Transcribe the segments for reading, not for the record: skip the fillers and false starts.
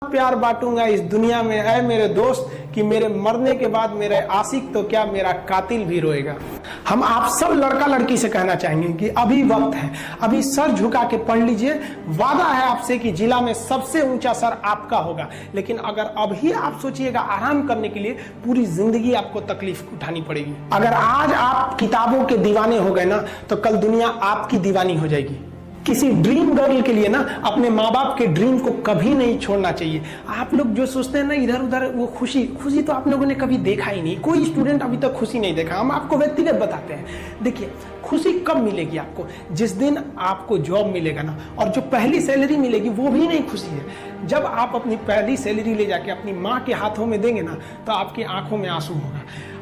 प्यार बांटूंगा इस दुनिया में है मेरे दोस्त कि मेरे मरने के बाद मेरे आशिक तो क्या मेरा कातिल भी रोएगा। हम आप सब लड़का लड़की से कहना चाहेंगे कि अभी वक्त है, अभी सर झुका के पढ़ लीजिए। वादा है आपसे कि जिला में सबसे ऊंचा सर आपका होगा, लेकिन अगर अभी आप सोचिएगा आराम करने के लिए, पूरी जिंदगी आपको तकलीफ उठानी पड़ेगी। अगर आज आप किताबों के दीवाने हो गए ना, तो कल दुनिया आपकी दीवानी हो जाएगी। किसी ड्रीम गर्ल के लिए ना अपने माँ बाप के ड्रीम को कभी नहीं छोड़ना चाहिए। आप लोग जो सोचते हैं ना इधर उधर, वो खुशी तो आप लोगों ने कभी देखा ही नहीं। कोई स्टूडेंट अभी तक खुशी नहीं देखा। हम आपको व्यक्तिगत बताते हैं। देखिए, खुशी कब मिलेगी आपको? जिस दिन आपको जॉब मिलेगा ना, और जो पहली सैलरी मिलेगी वो भी नहीं खुशी है। जब आप अपनी पहली सैलरी ले जाके अपनी माँ के हाथों में देंगे ना, तो आपकी आंखों में आंसू होगा।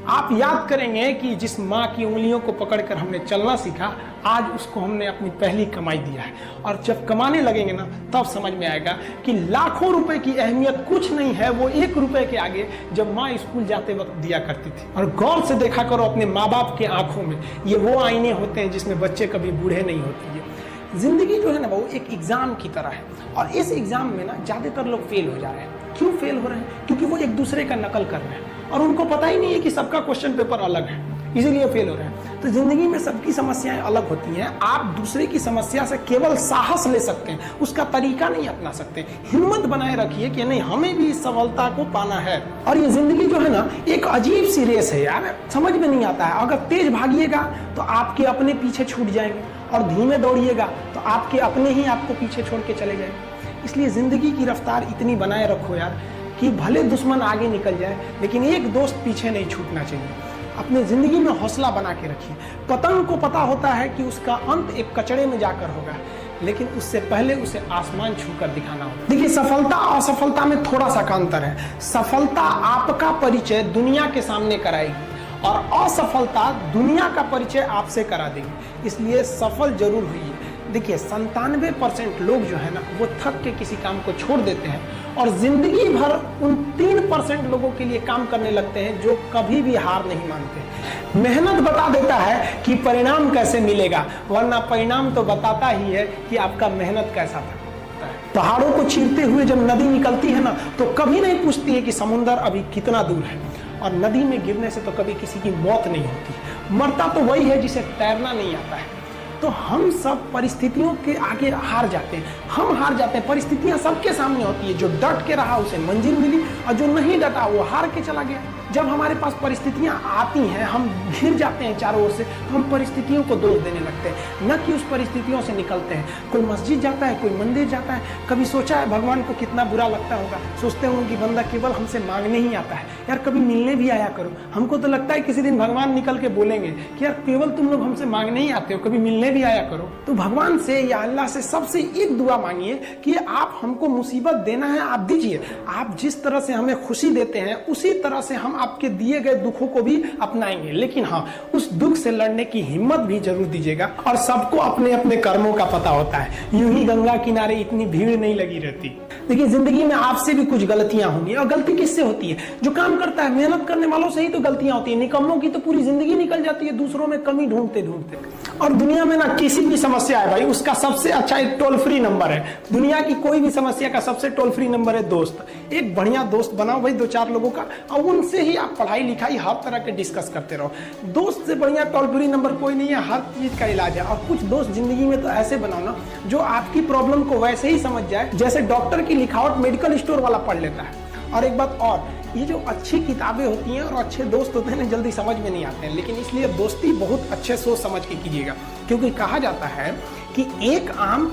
आप याद करेंगे कि जिस माँ की उंगलियों को पकड़कर हमने चलना सीखा, आज उसको हमने अपनी पहली कमाई दिया है। और जब कमाने लगेंगे ना, तब समझ में आएगा कि लाखों रुपए की अहमियत कुछ नहीं है, वो 1 रुपए के आगे जब माँ स्कूल जाते वक्त दिया करती थी। और गौर से देखा करो अपने माँ बाप के आंखों में, ये वो आईने होते हैं जिसमें बच्चे कभी बूढ़े नहीं होते हैं। जिंदगी जो है ना, वो एक एग्जाम की तरह है, और इस एग्जाम में ना ज्यादातर लोग फेल हो जा रहे हैं। क्यों फेल हो रहे हैं? क्योंकि वो एक दूसरे का नकल कर रहे हैं और उनको पता ही नहीं है कि सबका क्वेश्चन पेपर अलग है, इसीलिए फेल हो रहे हैं। तो जिंदगी में सबकी समस्याएं अलग होती हैं। आप दूसरे की समस्या से केवल साहस ले सकते हैं, उसका तरीका नहीं अपना सकते। हिम्मत बनाए रखिए कि नहीं, हमें भी इस सफलता को पाना है। और ये जिंदगी जो है ना, एक अजीब सी रेस है यार, समझ में नहीं आता है। अगर तेज भागिएगा तो आपके अपने पीछे छूट जाएंगे, और धीमे दौड़िएगा तो आपके अपने ही आपको पीछे छोड़ के चले जाएंगे। इसलिए जिंदगी की रफ्तार इतनी बनाए रखो यार कि भले दुश्मन आगे निकल जाए, लेकिन एक दोस्त पीछे नहीं छूटना चाहिए। अपने जिंदगी में हौसला बना के रखिए। पतंग को पता होता है कि उसका अंत एक कचड़े में जाकर होगा, लेकिन उससे पहले उसे आसमान छूकर दिखाना होगा। देखिए, सफलता और असफलता में थोड़ा सा का अंतर है। सफलता आपका परिचय दुनिया के सामने कराएगी, और असफलता दुनिया का परिचय आपसे करा देगी। इसलिए सफल जरूर हुई। देखिए, 97% लोग जो है ना, वो थक के किसी काम को छोड़ देते हैं, और जिंदगी भर उन 3% लोगों के लिए काम करने लगते हैं जो कभी भी हार नहीं मानते। मेहनत बता देता है कि परिणाम कैसे मिलेगा, वरना परिणाम तो बताता ही है कि आपका मेहनत कैसा था। पहाड़ों को चीरते हुए जब नदी निकलती है ना, तो कभी नहीं पूछती है कि समुद्र अभी कितना दूर है। और नदी में गिरने से तो कभी किसी की मौत नहीं होती। मरता तो वही है जिसे तैरना नहीं आता है। तो हम सब परिस्थितियों के आगे हार जाते हैं। हम हार जाते हैं, परिस्थितियां सबके सामने होती है। जो डट के रहा उसे मंजिल मिली, और जो नहीं डटा वो हार के चला गया। जब हमारे पास परिस्थितियां आती हैं, हम घिर जाते हैं चारों ओर से, तो हम परिस्थितियों को दोष देने लगते हैं, न कि उस परिस्थितियों से निकलते हैं। कोई मस्जिद जाता है, कोई मंदिर जाता है, कभी सोचा है भगवान को कितना बुरा लगता होगा? सोचते होंगे कि बंदा केवल हमसे मांगने ही आता है, यार कभी मिलने भी आया करो। हमको तो लगता है किसी दिन भगवान निकल के बोलेंगे कि यार केवल तुम लोग हमसे मांगने ही आते हो, कभी मिलने भी आया करो। तो भगवान से या अल्लाह से सबसे एक दुआ मांगिए कि आप हमको मुसीबत देना है, आप दीजिए। आप जिस तरह से हमें खुशी देते हैं, उसी तरह से हम आपके दिए गए दुखों को भी अपनाएंगे। लेकिन हाँ, उस दुख से लड़ने की हिम्मत भी जरूर दीजिएगा। और सबको अपने अपने कर्मों का पता होता है। यूं ही गंगा किनारे इतनी भीड़ नहीं लगी रहती। देखिए, जिंदगी में आपसे भी कुछ गलतियां होंगी, और गलती किससे होती है? जो काम करता है, मेहनत करने वालों से ही तो गलतियां होती है। निकम्मों की तो पूरी जिंदगी निकल जाती है दूसरों में कमी ढूंढते ढूंढते। और दुनिया में ना किसी भी समस्या है भाई, उसका सबसे अच्छा एक टोल फ्री नंबर है। दुनिया की कोई भी समस्या का सबसे टोल फ्री नंबर है दोस्त। एक बढ़िया दोस्त बनाओ भाई, 2-4 लोगों का, और उनसे ही आप पढ़ाई लिखाई हर तरह के डिस्कस करते रहो। दोस्त से बढ़िया टोल फ्री नंबर कोई नहीं है, हर चीज का इलाज है। और कुछ दोस्त जिंदगी में तो ऐसे बनाओ ना, जो आपकी प्रॉब्लम को वैसे ही समझ जाए जैसे डॉक्टर की लिखावट मेडिकल स्टोर वाला पढ़ लेता है। और एक बात और, ये जो अच्छी किताबें होती हैं और अच्छे दोस्त होते हैं ना, जल्दी समझ में नहीं आते हैं। लेकिन इसलिए दोस्ती बहुत अच्छे सोच समझ के कीजिएगा, क्योंकि कहा जाता है कि एक आम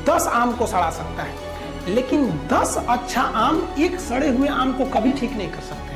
10 आम को सड़ा सकता है, लेकिन 10 अच्छा आम एक सड़े हुए आम को कभी ठीक नहीं कर सकते।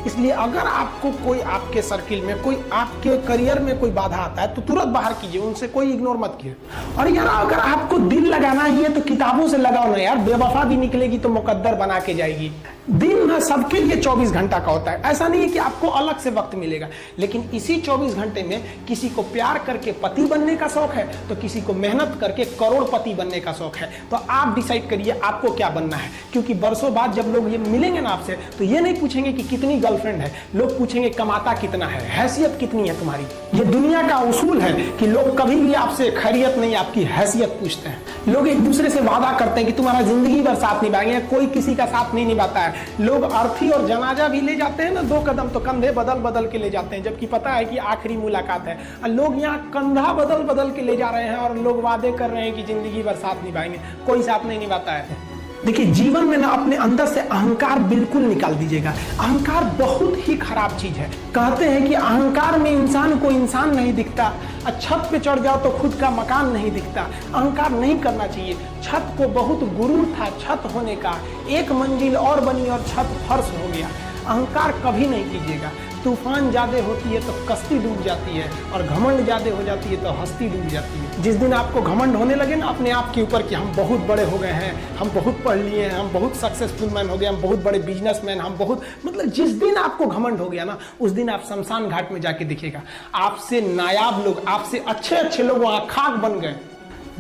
इसलिए अगर आपको कोई आपके सर्किल में, कोई आपके करियर में कोई बाधा आता है, तो तुरंत बाहर कीजिए, उनसे कोई इग्नोर मत कीजिए। और यार, अगर आपको दिल लगाना ही है तो किताबों से लगाओ ना यार। बेवफा भी निकलेगी तो मुकद्दर बना के जाएगी। दिन ना सबके लिए 24 घंटा का होता है। ऐसा नहीं है कि आपको अलग से वक्त मिलेगा, लेकिन इसी 24 घंटे में किसी को प्यार करके पति बनने का शौक है, तो किसी को मेहनत करके करोड़पति बनने का शौक है। तो आप डिसाइड करिए आपको क्या बनना है, क्योंकि बरसों बाद जब लोग ये मिलेंगे ना आपसे, तो ये नहीं पूछेंगे कि कितनी गर्लफ्रेंड है, लोग पूछेंगे कमाता कितना है, हैसियत कितनी है तुम्हारी। ये दुनिया का उसूल है कि लोग कभी भी आपसे खैरियत नहीं, आपकी हैसियत पूछते हैं। लोग एक दूसरे से वादा करते हैं कि तुम्हारा जिंदगी भर साथ निभाएंगे, कोई किसी का साथ नहीं निभाता है। लोग अर्थी और जनाजा भी ले जाते हैं ना, 2 कदम तो कंधे बदल बदल के ले जाते हैं, जबकि पता है कि आखिरी मुलाकात है। लोग यहाँ कंधा बदल बदल के ले जा रहे हैं और लोग वादे कर रहे हैं कि जिंदगी भर साथ निभाएंगे, कोई साथ नहीं निभाता है। देखिए, जीवन में ना अपने अंदर से अहंकार बिल्कुल निकाल दीजिएगा। अहंकार बहुत ही खराब चीज है। कहते हैं कि अहंकार में इंसान को इंसान नहीं दिखता, छत पे चढ़ जाओ तो खुद का मकान नहीं दिखता। अहंकार नहीं करना चाहिए। छत को बहुत गुरूर था छत होने का, एक मंजिल और बनी और छत फर्श हो गया। अहंकार कभी नहीं कीजिएगा। तूफान ज्यादा होती है तो कश्ती डूब जाती है, और घमंड ज्यादा हो जाती है तो हस्ती डूब जाती है। जिस दिन आपको घमंड होने लगे ना अपने आप के ऊपर कि हम बहुत बड़े हो गए हैं, हम बहुत पढ़ लिए हैं, हम बहुत सक्सेसफुल मैन हो गए, हम बहुत बड़े बिजनेसमैन, हम बहुत, मतलब जिस दिन आपको घमंड हो गया ना, उस दिन आप शमशान घाट में जाके देखिएगा, आपसे नायाब लोग, आपसे अच्छे अच्छे लोग वहां खाक बन गए।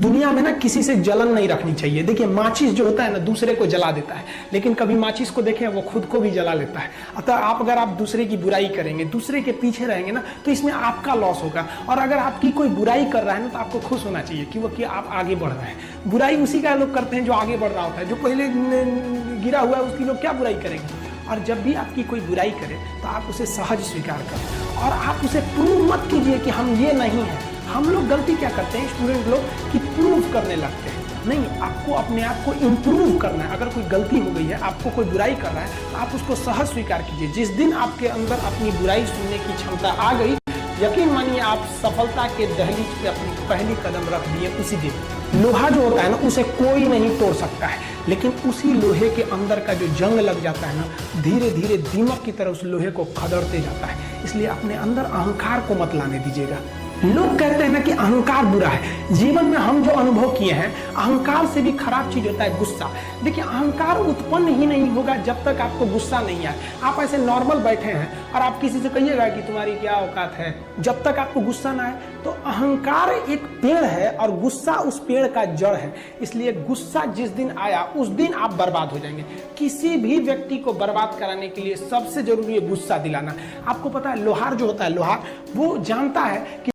दुनिया में ना किसी से जलन नहीं रखनी चाहिए। देखिए, माचिस जो होता है ना दूसरे को जला देता है, लेकिन कभी माचिस को देखें वो खुद को भी जला लेता है। अतः आप दूसरे की बुराई करेंगे, दूसरे के पीछे रहेंगे ना, तो इसमें आपका लॉस होगा। और अगर आपकी कोई बुराई कर रहा है ना, तो आपको खुश होना चाहिए कि आप आगे बढ़ रहे हैं। बुराई उसी का लोग करते हैं जो आगे बढ़ रहा होता है। जो पहले गिरा हुआ है उसकी लोग क्या बुराई करेंगे। और जब भी आपकी कोई बुराई करे तो आप उसे सहज स्वीकार करें, और आप उसे प्रूव मत कीजिए कि हम ये नहीं है। हम लोग गलती क्या करते हैं स्टूडेंट लोग, कि प्रूव करने लगते हैं। नहीं, आपको अपने आप को इम्प्रूव करना है। अगर कोई गलती हो गई है, आपको कोई बुराई कर रहा है, तो आप उसको सहज स्वीकार कीजिए। जिस दिन आपके अंदर अपनी बुराई सुनने की क्षमता आ गई, यकीन मानिए आप सफलता के दहलीज पे अपनी पहली कदम रख दिए उसी दिन। लोहा जो होता है ना, उसे कोई नहीं तोड़ सकता है, लेकिन उसी लोहे के अंदर का जो जंग लग जाता है ना, धीरे धीरे दीमक की तरह उस लोहे को खदड़ते जाता है। इसलिए अपने अंदर अहंकार को मत लाने दीजिएगा। लोग कहते हैं ना कि अहंकार बुरा है। जीवन में हम जो अनुभव किए हैं, अहंकार से भी खराब चीज होता है गुस्सा। देखिए, अहंकार उत्पन्न ही नहीं होगा जब तक आपको गुस्सा नहीं आए। आप ऐसे नॉर्मल बैठे हैं और आप किसी से कहिएगा कि तुम्हारी क्या औकात है, जब तक आपको गुस्सा ना आए। तो अहंकार एक पेड़ है और गुस्सा उस पेड़ का जड़ है। इसलिए गुस्सा जिस दिन आया उस दिन आप बर्बाद हो जाएंगे। किसी भी व्यक्ति को बर्बाद कराने के लिए सबसे जरूरी है गुस्सा दिलाना। आपको पता है, लोहार जो होता है, लोहार वो जानता है कि